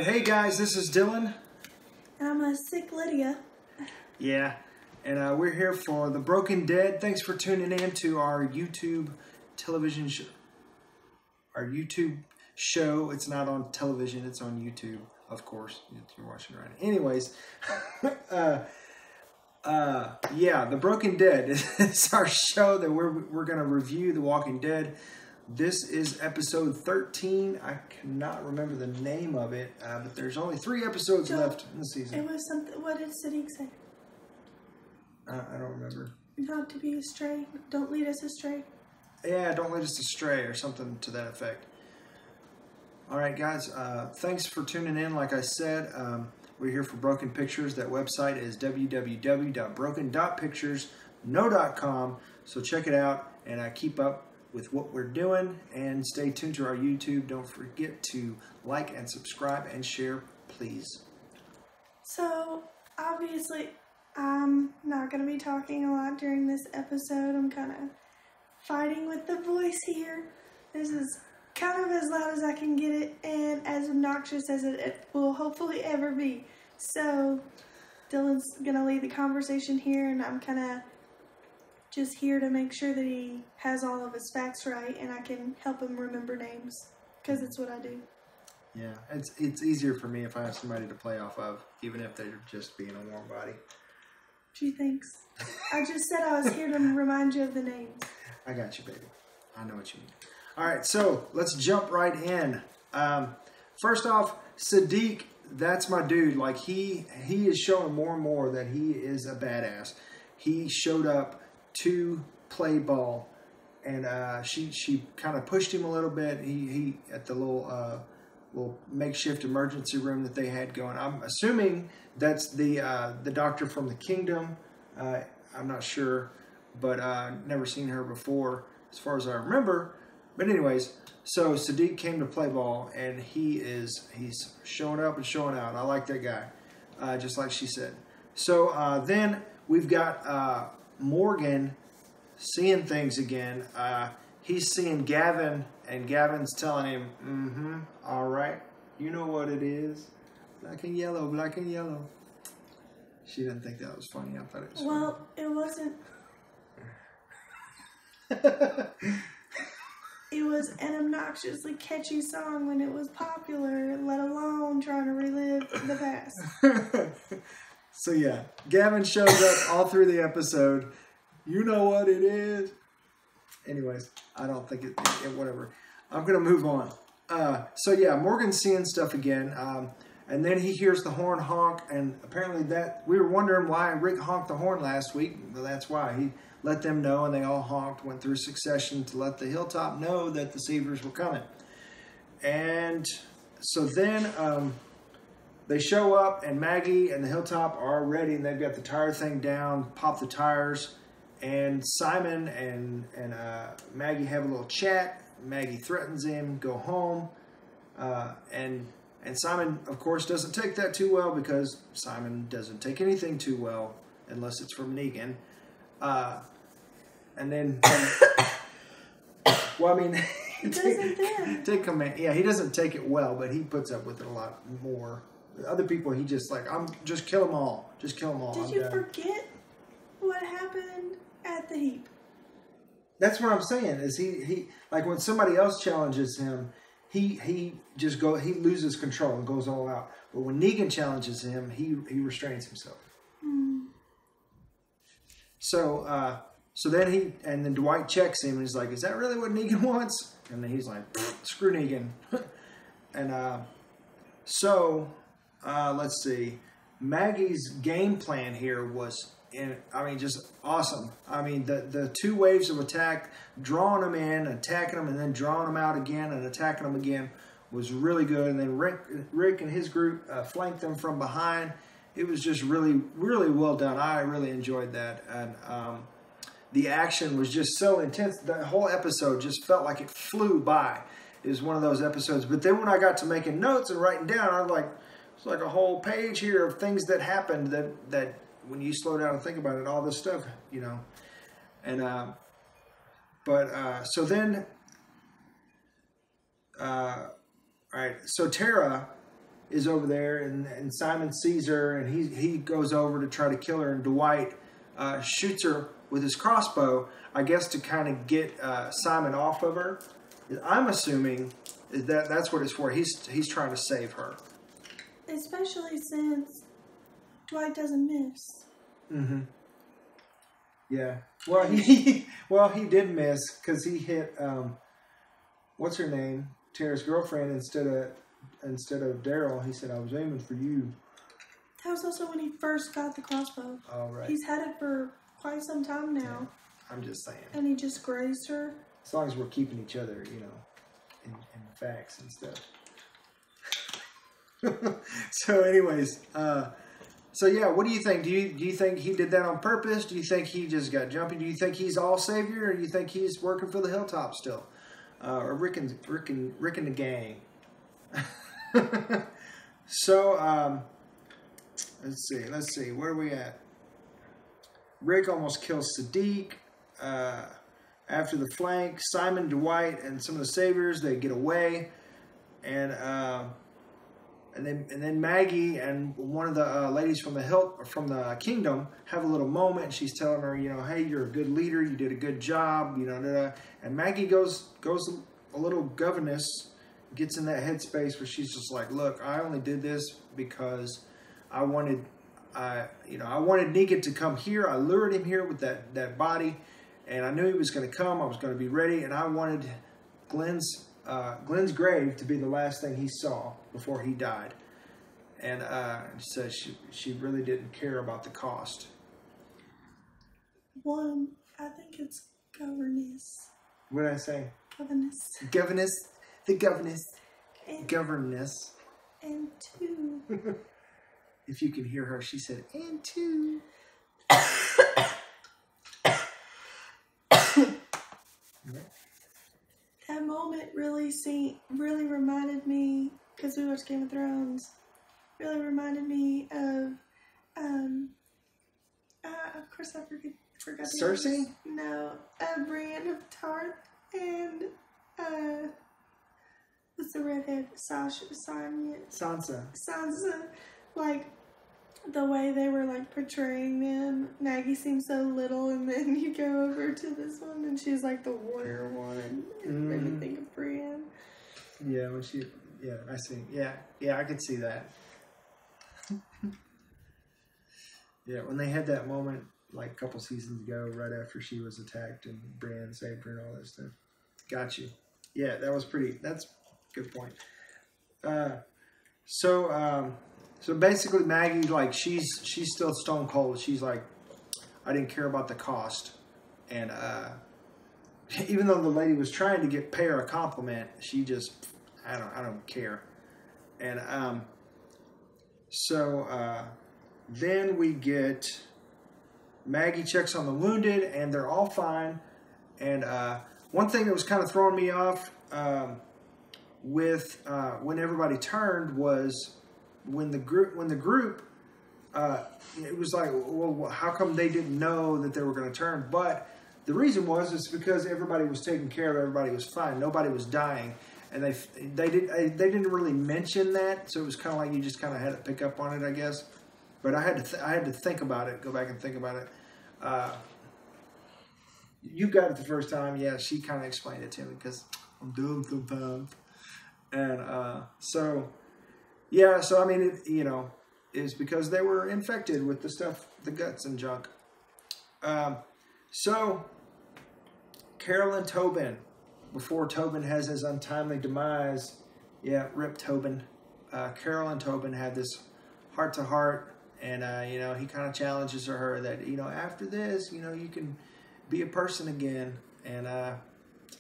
Hey guys, this is Dylan. And I'm a sick Lydia. Yeah, and we're here for The Broken Dead. Thanks for tuning in to our YouTube television show. Our YouTube show. It's not on television, it's on YouTube, of course. You're watching right now. Anyways, yeah, The Broken Dead is our show that we're going to review The Walking Dead. This is episode 13. I cannot remember the name of it, but there's only 3 episodes left in the season. It was something. What did Siddiq say? I don't remember. Not to be astray. Don't lead us astray. Yeah, don't lead us astray or something to that effect. All right, guys. Thanks for tuning in. Like I said, we're here for Broken Pictures. That website is www.broken.pictures.com. So check it out and keep up with what we're doing, and stay tuned to our YouTube. Don't forget to like and subscribe and share, please. So, obviously, I'm not going to be talking a lot during this episode. I'm kind of fighting with the voice here. This is kind of as loud as I can get it, and as obnoxious as it will hopefully ever be. So, Dylan's going to lead the conversation here, and I'm kind of just here to make sure that he has all of his facts right, and I can help him remember names, because it's what I do. Yeah, it's easier for me if I have somebody to play off of, even if they're just being a warm body. Gee, thanks. I just said I was here to remind you of the names. I got you, baby. I know what you mean. All right, so let's jump right in. First off, Siddiq, that's my dude. Like, he is showing more and more that he is a badass. He showed up to play ball, and she kind of pushed him a little bit. He at the little makeshift emergency room that they had going. I'm assuming that's the doctor from the kingdom. I'm not sure, but never seen her before as far as I remember. But anyways, so Siddiq came to play ball, and he's showing up and showing out. I like that guy, just like she said. So then we've got Morgan seeing things again. He's seeing Gavin, and Gavin's telling him, all right, you know what it is. Black and yellow, black and yellow. She didn't think that was funny. I thought it was funny. Well, it wasn't. It was an obnoxiously catchy song when it was popular, let alone trying to relive the past. So yeah, Gavin shows up all through the episode. You know what it is. Anyways, I don't think it whatever. I'm going to move on. So yeah, Morgan's seeing stuff again. And then he hears the horn honk. And apparently we were wondering why Rick honked the horn last week. Well, that's why. He let them know, and they all honked, went through succession to let the Hilltop know that the Seavers were coming. And so then they show up, and Maggie and the Hilltop are ready, and they've got the tire thing down, pop the tires. And Simon and Maggie have a little chat. Maggie threatens him, go home. And Simon, of course, doesn't take that too well, because Simon doesn't take anything too well unless it's from Negan. And then, well, I mean, take command. Yeah, he doesn't take it well, but he puts up with it a lot more. Other people, he just like, just kill them all. Just kill them all. Did you forget what happened at the heap? That's what I'm saying. Is he like when somebody else challenges him, he loses control and goes all out. But when Negan challenges him, he restrains himself. So then Dwight checks him and he's like, "Is that really what Negan wants?" And then he's like, "Screw Negan." And let's see. Maggie's game plan here was, just awesome. I mean, the 2 waves of attack, drawing them in, attacking them, and then drawing them out again and attacking them again was really good. And then Rick and his group flanked them from behind. It was just really, really well done. I really enjoyed that. And the action was just so intense. The whole episode just felt like it flew by. It was one of those episodes. But then when I got to making notes and writing down, I was like, it's like a whole page here of things that happened that when you slow down and think about it, all this stuff, you know. And so then all right, so Tara is over there, and Simon sees her, and he goes over to try to kill her, and Dwight shoots her with his crossbow, I guess to kind of get Simon off of her. I'm assuming that's what it's for. He's trying to save her. Especially since Dwight doesn't miss. Mm-hmm. Yeah. Well, he did miss because he hit what's her name, Tara's girlfriend, instead of Daryl. He said, "I was aiming for you." That was also when he first got the crossbow. Oh, right. He's had it for quite some time now. Yeah. I'm just saying. And he just grazed her. As long as we're keeping each other, in facts and stuff. So, anyways, so yeah, what do you think? Do you think he did that on purpose? Do you think he just got jumpy? Do you think he's all savior, or do you think he's working for the Hilltop still, or Rick and the gang? So, let's see, where are we at? Rick almost kills Siddiq. After the flank, Simon, Dwight, and some of the saviors, they get away, and then Maggie and one of the ladies from the kingdom have a little moment. She's telling her, hey, you're a good leader, you did a good job, and Maggie goes a little governess, gets in that headspace where she's just like, look, I only did this because I wanted Negan to come here. I lured him here with that body, and I knew he was going to come. I was going to be ready, and I wanted Glenn's grave to be the last thing he saw before he died. And so she really didn't care about the cost. I think it's governess. What did I say? Governess. The governess. And two. If you can hear her, she said, and two. That moment really reminded me, because we watched Game of Thrones, really reminded me of course I forgot the Cersei? names. No, Brienne of Tarth and what's the redhead? Sansa. Like, the way they were like portraying them. Maggie seems so little, and then you go over to this one and she's like the warrior one. It made me think of Brienne. Yeah, I see. Yeah, I could see that. Yeah, when they had that moment like a couple seasons ago, right after she was attacked and Brienne saved her and all that stuff. Got you. Yeah, that's a good point. So basically Maggie, like, she's still stone cold. She's like, I didn't care about the cost. And even though the lady was trying to pay her a compliment, she just, I don't care. And then we get Maggie checks on the wounded, and they're all fine. And one thing that was kind of throwing me off with when everybody turned was when the group it was like, well, how come they didn't know that they were going to turn? But the reason is because everybody was taken care of, everybody was fine, nobody was dying, and they didn't really mention that, so it was kind of like you just kind of had to pick up on it, I guess. But I had to think about it, go back and think about it. You got it the first time, yeah. She kind of explained it to me because I'm dumb sometimes, and so I mean, it's because they were infected with the stuff, the guts and junk. So Carol and Tobin, before Tobin has his untimely demise, rip Tobin. Carol and Tobin had this heart-to-heart, and he kind of challenges her that after this, you can be a person again. And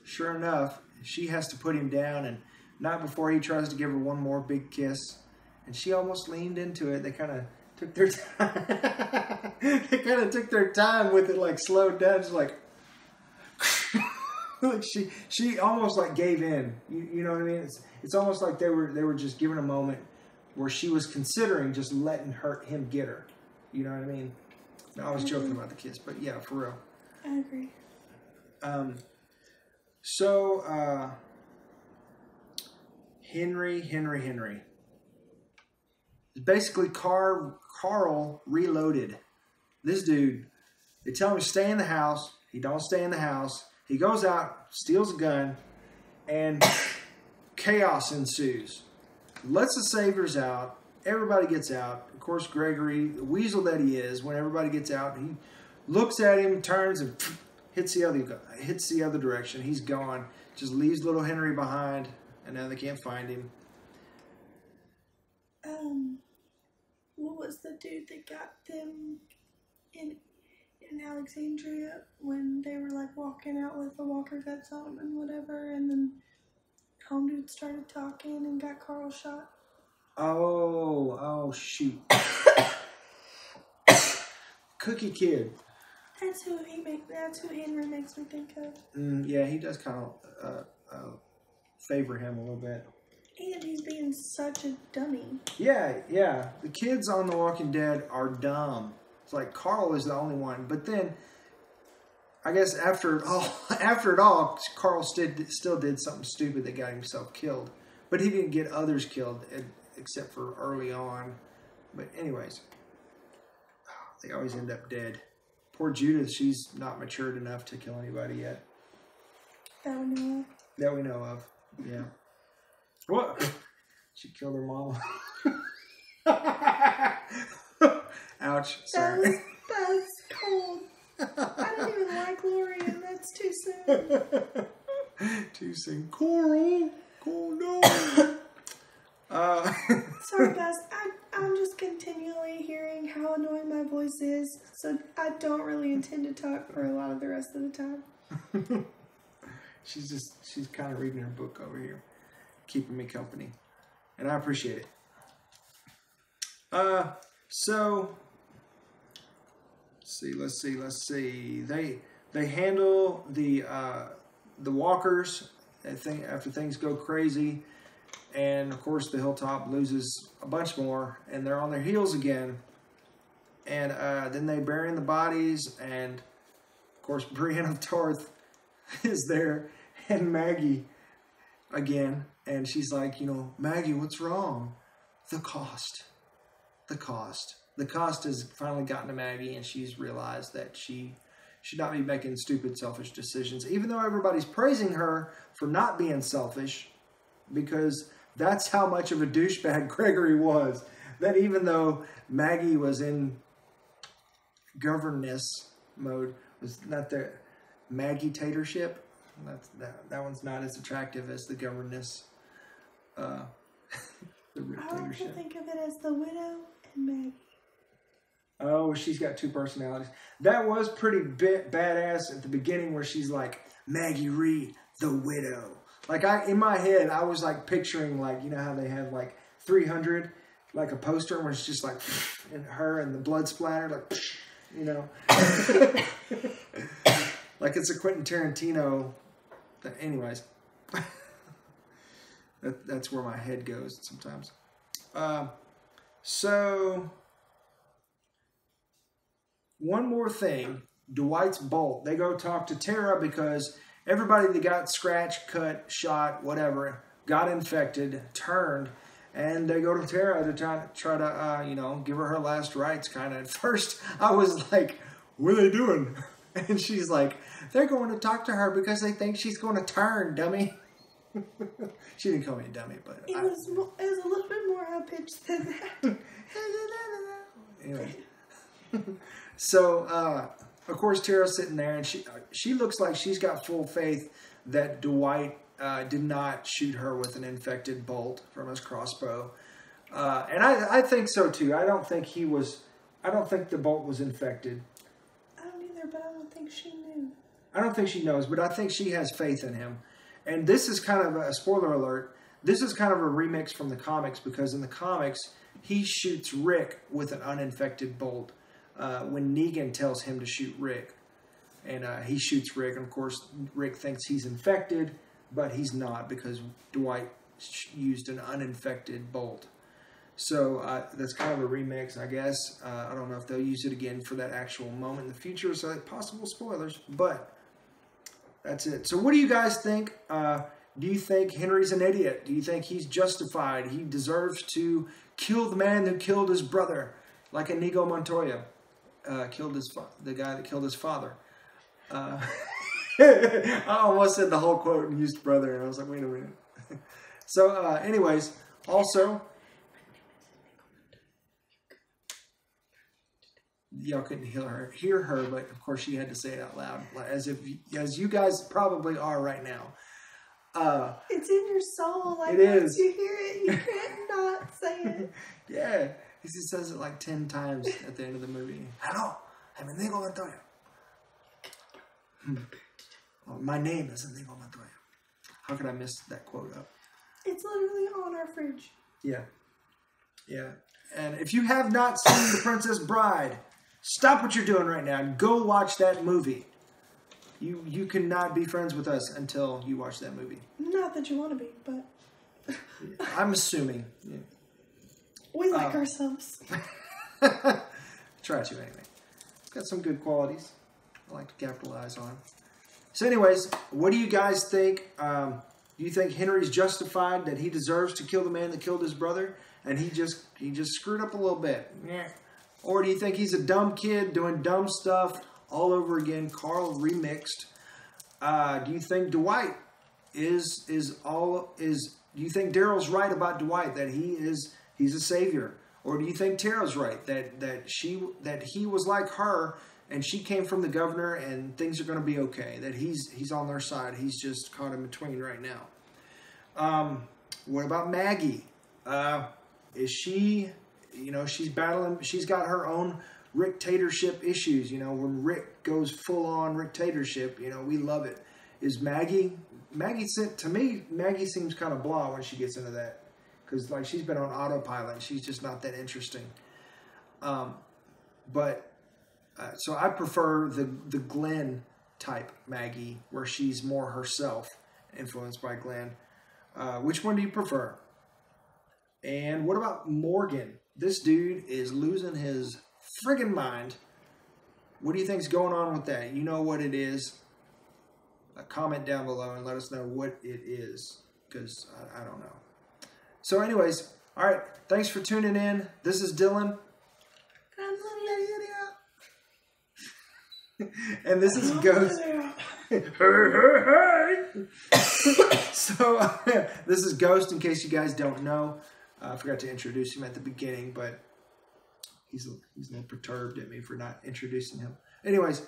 sure enough, she has to put him down, and not before he tries to give her one more big kiss. And she almost leaned into it. They kind of took their time. They kind of took their time with it, like slowed down. Just like, like she almost like gave in. You know what I mean? It's almost like they were just given a moment where she was considering just letting him get her. You know what I mean? No, I was joking about the kiss, but yeah, for real. I agree. So Henry. Basically, Carl reloaded. This dude, they tell him to stay in the house. He don't stay in the house. He goes out, steals a gun, and chaos ensues. Lets the saviors out. Everybody gets out. Of course, Gregory, the weasel that he is, when everybody gets out, he looks at him, turns, and hits the other direction. He's gone. Just leaves little Henry behind, and now they can't find him. What was the dude that got them in Alexandria when they were like walking out with the walker guts on them and whatever, and then home dude started talking and got Carl shot? Oh, shoot. Cookie Kid. That's who Henry makes me think of. Yeah, he does kind of favor him a little bit. And he's being such a dummy. Yeah. The kids on The Walking Dead are dumb. It's like Carl is the only one. But then, I guess after it all, Carl still did something stupid that got himself killed. But he didn't get others killed, except for early on. But anyways, they always end up dead. Poor Judith, she's not matured enough to kill anybody yet. That we know of. That we know of, yeah. What? She killed her mama. Ouch, sorry. That's cold. I don't even like Lori, and that's too soon. Too soon. Coral, no. Sorry guys, I'm just continually hearing how annoying my voice is, so I don't really intend to talk for a lot of the rest of the time. She's kind of reading her book over here, keeping me company, and I appreciate it. So let's see. They handle the walkers after things go crazy. And, of course, the Hilltop loses a bunch more, and they're on their heels again. And then they bury the bodies, and, of course, Brienne of Tarth is there, and Maggie again. And she's like, Maggie, what's wrong? The cost. The cost has finally gotten to Maggie, and she's realized that she should not be making stupid, selfish decisions, even though everybody's praising her for not being selfish, because that's how much of a douchebag Gregory was. That even though Maggie was in governess mode, was not the Maggie-tatorship. That one's not as attractive as the governess. The I like to think of it as the widow and Maggie. Oh, she's got two personalities. That was pretty badass at the beginning where she's like, Maggie Reed, the widow. Like, in my head, I was, like, picturing, like, you know how they have, like, 300, like a poster where it's just, like, and her and the blood splatter, like, like it's a Quentin Tarantino. Anyways. That's where my head goes sometimes. So, one more thing. Dwight's bolt. They go talk to Tara because everybody that got scratched, cut, shot, whatever, got infected, turned, and they go to Tara to try to give her last rites, kind of. At first, I was like, what are they doing? And she's like, they're going to talk to her because they think she's going to turn, dummy. She didn't call me a dummy, but... It was a little bit more high-pitched than that. Anyway. So, of course, Tara's sitting there, and she looks like she's got full faith that Dwight did not shoot her with an infected bolt from his crossbow. And I think so, too. I don't think the bolt was infected. I don't either, but I don't think she knew. I don't think she knows, but I think she has faith in him. And this is kind of a spoiler alert. This is kind of a remix from the comics, because in the comics, he shoots Rick with an uninfected bolt when Negan tells him to shoot Rick. And he shoots Rick, and of course, Rick thinks he's infected, but he's not, because Dwight used an uninfected bolt. So that's kind of a remix, I guess. I don't know if they'll use it again for that actual moment in the future, so possible spoilers, but that's it. So what do you guys think? Do you think Henry's an idiot? Do you think he's justified? He deserves to kill the man who killed his brother, like Inigo Montoya killed the guy that killed his father. I almost said the whole quote and used brother, and I was like, wait a minute. So, anyways, also, y'all couldn't hear her, but of course she had to say it out loud, as you guys probably are right now. It's in your soul. Like, it is. Once you hear it, you can't not say it. Yeah, he says it like 10 times at the end of the movie. Hello, I'm Inigo Montoya. Well, my name is Inigo Montoya. How could I mess that quote up? It's literally on our fridge. Yeah. Yeah. And if you have not seen The Princess Bride, stop what you're doing right now and go watch that movie. You cannot be friends with us until you watch that movie. Not that you want to be, but... I'm assuming. Yeah. We like ourselves. Try to anyway. It's got some good qualities I like to capitalize on. So anyways, what do you guys think? Do you think Henry's justified, that he deserves to kill the man that killed his brother, and he just screwed up a little bit? Yeah. Or do you think he's a dumb kid doing dumb stuff all over again, Carl remixed? Do you think Dwight do you think Daryl's right about Dwight, that he's a savior? Or do you think Tara's right, that he was like her and she came from the governor and things are going to be okay, that he's on their side, he's just caught in between right now? What about Maggie? Is she, she's battling, she's got her own Rick-tatorship issues, when Rick goes full on Rick-tatorship, we love it. Is Maggie seems kind of blah when she gets into that, because like she's been on autopilot, she's just not that interesting. So I prefer the Glenn type Maggie, where she's more herself, influenced by Glenn. Which one do you prefer? And what about Morgan? This dude is losing his friggin' mind. What do you think's going on with that? You know what it is? Comment down below and let us know what it is, because I don't know. So anyways, all right. Thanks for tuning in. This is Dylan. And this is Ghost. So this is Ghost, in case you guys don't know. I forgot to introduce him at the beginning, but he's a little perturbed at me for not introducing him. Anyways,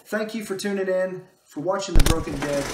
thank you for tuning in, for watching The Broken Dead.